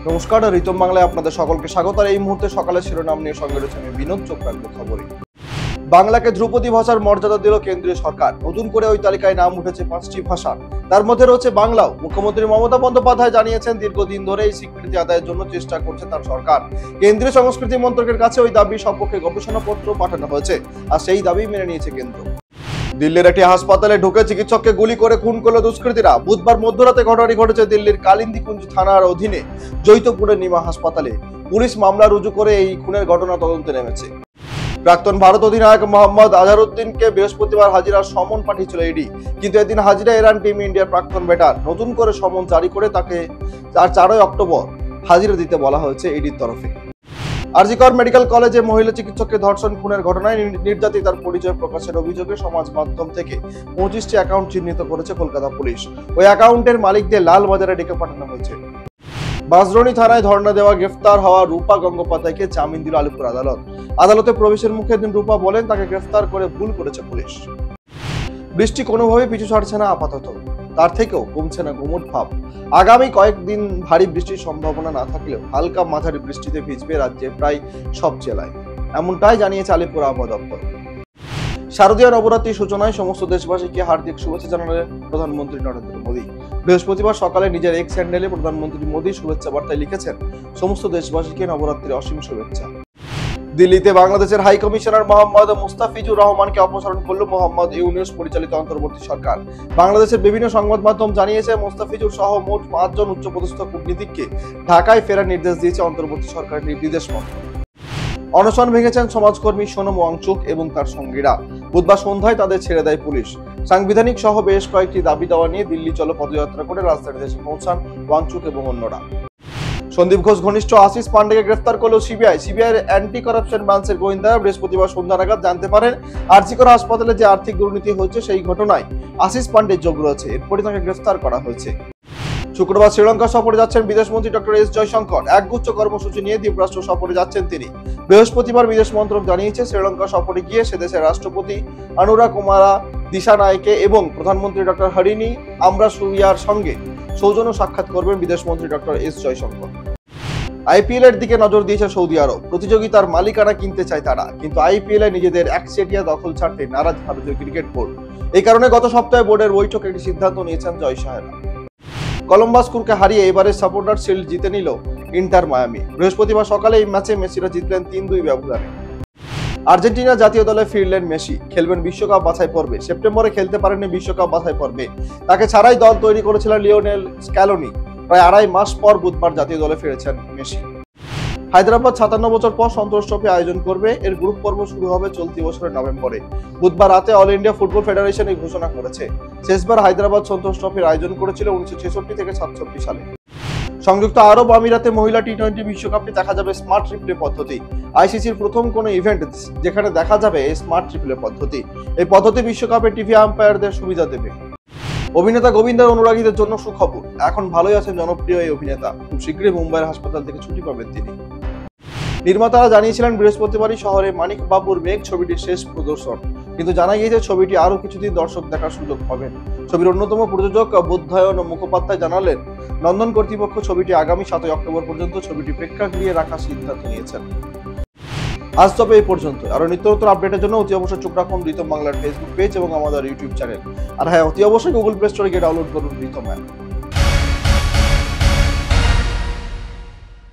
নমস্কার, রিতম বাংলায় আপনাদের সকলকে স্বাগত। আর এই মুহূর্তে সকালের শিরোনাম নিয়ে সঙ্গে রয়েছে আমি বিনোদ। চোখ রাখবো খবরে। বাংলাকে ধ্রুপদী ভাষার মর্যাদা দিল কেন্দ্রীয় সরকার। নতুন করে ওই তালিকায় নাম উঠেছে 5টি ভাষা, তার মধ্যে রয়েছে বাংলাও। মুখ্যমন্ত্রী মমতা বন্দ্যোপাধ্যায় জানিয়েছেন, দীর্ঘদিন ধরে এই স্বীকৃতি আদায়ের জন্য চেষ্টা করছে তার সরকার। কেন্দ্রীয় সংস্কৃতি মন্ত্রকের কাছে ওই দাবি সপক্ষে গবেষণাপত্র পাঠানো হয়েছে, আর সেই দাবি মেনে নিয়েছে কেন্দ্র। দিল্লির একটি হাসপাতালে ঢুকে চিকিৎসককে গুলি করে খুন করল দুষ্কৃতীরা। বুধবার মধ্যরাতে ঘটনাটি ঘটেছে দিল্লির কালিন্দিকুঞ্জ থানার অধীনে জৈতপুরের নিমা হাসপাতালে। পুলিশ মামলা রুজু করে এই খুনের ঘটনা তদন্তে নেমেছে। প্রাক্তন ভারত অধিনায়ক মোহাম্মদ আজহারউদ্দিনকে বৃহস্পতিবার হাজিরার সমন পাঠিয়েছিল ইডি, কিন্তু এদিন হাজিরা এরান টিম ইন্ডিয়ার প্রাক্তন ব্যাটার। নতুন করে সমন জারি করে তাকে 4ই অক্টোবর হাজিরা দিতে বলা হয়েছে ইডির তরফে। আরজি কর মেডিকেল কলেজে মহিলা চিকিৎসককে ধর্ষণ খুনের ঘটনায় নির্যাতিতার পরিচয় প্রকাশের অভিযোগে সমাজ মাধ্যম থেকে 25টি অ্যাকাউন্ট চিহ্নিত করেছে কলকাতা পুলিশ। ওই অ্যাকাউন্টের মালিকদের লাল বাজারে ডেকে পাঠানো হয়েছে। বাঁশদ্রোণী থানায় ধর্ণা দেওয়া গ্রেফতার হওয়া রূপা গঙ্গোপাধ্যায়কে জামিন দিল আলিপুর আদালত। আদালতে প্রবেশের মুখে দিন রূপা বলেন, তাকে গ্রেফতার করে ভুল করেছে পুলিশ। বৃষ্টি কোনোভাবে পিছু ছাড়ছে না আপাতত, তার থেকেও কমছে না গুমোট ভাব। আগামী কয়েকদিন ভারী বৃষ্টির সম্ভাবনা না থাকলেও হালকা মাঝারি বৃষ্টিতে ভিজবে রাজ্যের প্রায় সব জেলায়, এমনটাই জানিয়েছে আলিপুর আবহাওয়া দপ্তর। শারদীয় নবরাত্রির সূচনায় সমস্ত দেশবাসীকে হার্দিক শুভেচ্ছা জানালেন প্রধানমন্ত্রী নরেন্দ্র মোদী। বৃহস্পতিবার সকালে নিজের এক্স হ্যান্ডেলে প্রধানমন্ত্রী মোদী শুভেচ্ছা বার্তায় লিখেছেন, সমস্ত দেশবাসীকে নবরাত্রির অসীম শুভেচ্ছা। দিল্লিতে বাংলাদেশের হাই কমিশনার মোহাম্মদ মুস্তাফিজুর রহমানকে অপসারণ করল মোহাম্মদ ইউনূস পরিচালিত অন্তর্বর্তী সরকার। বাংলাদেশের বিভিন্ন সংবাদ মাধ্যম জানিয়েছে, মুস্তাফিজুর সহ মোট 5 জন উচ্চপদস্থ কূটনীতিককে ঢাকায় ফেরার নির্দেশ দিয়েছে অন্তর্বর্তী সরকারের বিদেশ মন্ত্রক। অনশন ভেঙেছেন সমাজকর্মী সোনম ওয়াংচুক এবং তার সঙ্গীরা। বুধবার সন্ধ্যায় তাদের ছেড়ে দেয় পুলিশ। সাংবিধানিক সহ বেশ কয়েকটি দাবি দেওয়া নিয়ে দিল্লি চলো পদযাত্রা করে রাজধানীতে এসে পৌঁছান ওয়াংচুক এবং অন্যরা। সন্দীপ ঘোষ ঘনিষ্ঠ আশিস পান্ডেকে গ্রেফতার করল সিবিআই। সিবিআইয়ের অ্যান্টি করাপশন ব্রাঞ্চের গোয়েন্দারা বৃহস্পতিবার সন্ধ্যা নাগাদ জানতে পারেন, আরজি কর হাসপাতালে যে আর্থিক দুর্নীতি হয়েছে সেই ঘটনায় আশিস পান্ডের যোগ রয়েছে। এরপরই তাকে গ্রেফতার করা হয়েছে। শুক্রবার শ্রীলঙ্কা সফরে যাচ্ছেন বিদেশমন্ত্রী ডক্টর এস জয়শঙ্কর। একগুচ্ছ কর্মসূচি নিয়ে দ্বীপরাষ্ট্র সফরে যাচ্ছেন তিনি। বৃহস্পতিবার বিদেশ মন্ত্রক জানিয়েছে, শ্রীলঙ্কা সফরে গিয়ে সে দেশের রাষ্ট্রপতি অনুরা কুমারা দিসানায়কে এবং প্রধানমন্ত্রী ডক্টর হরিণী আমরাসুইয়ার সঙ্গে সৌজন্য সাক্ষাৎ করবেন বিদেশমন্ত্রী ডক্টর এস জয়শঙ্কর। আইপিএল এর দিকে নজর দিয়েছে সৌদি আরব। প্রতিযোগিতার মালিকানা কিনতে চায় তারা, কিন্তু আইপিএল এ নিজেদের একচেটিয়া দখল ছাড়তে নারাজ ভারতীয় ক্রিকেট বোর্ড। এই কারণে গত সপ্তাহে বোর্ডের বৈঠকে একটি সিদ্ধান্ত নিয়েছেন জয় সাহেরা। কলম্বাস ক্রুকে হারিয়ে এবারে সাপোর্টার শিল্ড জিতে নিল ইন্টার মায়ামি। বৃহস্পতিবার সকালে এই ম্যাচে মেসিরা জিতলেন 3-2 ব্যবধানে। আর্জেন্টিনা জাতীয় দলে ফিরলেন মেসি, খেলবেন বিশ্বকাপ বাছাই পর্বে। সেপ্টেম্বরে খেলতে পারেননি বিশ্বকাপ বাছাই পর্বে, তাকে ছাড়াই দল তৈরি করেছিলেন লিওনেল স্ক্যালোনি। প্রায় 2.5 মাস পর বুধবার জাতীয় দলে ফিরেছেন মেসি। হায়দ্রাবাদ 57 বছর পর সন্তোষ ট্রফি আয়োজন করবে। এর গ্রুপ পর্ব শুরু হবে চলতি বছরের নভেম্বরে। বুধবার রাতে অল ইন্ডিয়া ফুটবল ফেডারেশন এই ঘোষণা করেছে। শেষবার হায়দ্রাবাদ সন্তোষ ট্রফির আয়োজন করেছিল 1966 থেকে 67 সালে। সংযুক্ত আরব আমিরাতে মহিলা টি20 বিশ্বকাপে দেখা যাবে স্মার্ট রিপ্লে পদ্ধতি। আইসিসির প্রথম কোনো ইভেন্ট যেখানে দেখা যাবে এই স্মার্ট রিপ্লে পদ্ধতি। এই পদ্ধতি বিশ্বকাপে টিভি আম্পায়ারদের সুবিধা দেবে। অভিনেতা গোবিন্দার অনুরাগীদের জন্য সুখবর, এখন ভালোই আছেন জনপ্রিয় এই অভিনেতা। খুব শীঘ্রই মুম্বাইয়ের হাসপাতাল থেকে ছুটি পাবেন তিনি। নির্মাতারা জানিয়েছিলেন বৃহস্পতিবারই শহরে মানিক বাবুর মেঘ ছবিটির শেষ প্রদর্শন, কিন্তু জানা গিয়েছে ছবিটি আরো কিছুদিন দর্শক দেখার সুযোগ পাবেন। ছবির অন্যতম প্রযোজক বুদ্ধায়ন মুখোপাধ্যায় জানালেন, নন্দন কর্তৃপক্ষ ছবিটি আগামী 7 অক্টোবর পর্যন্ত ছবিটি প্রেক্ষাগৃহে রাখার সিদ্ধান্ত নিয়েছেন। আজ তবে এই পর্যন্ত। আরো নিত্য নতুন আপডেটের জন্য অতি অবশ্যই চোখ রাখুন রিতম বাংলার ফেসবুক পেজ এবং আমাদের ইউটিউব চ্যানেল। আর হ্যাঁ, অতি অবশ্যই গুগল প্লে স্টোরে গিয়ে ডাউনলোড করুন রিতম অ্যাপ।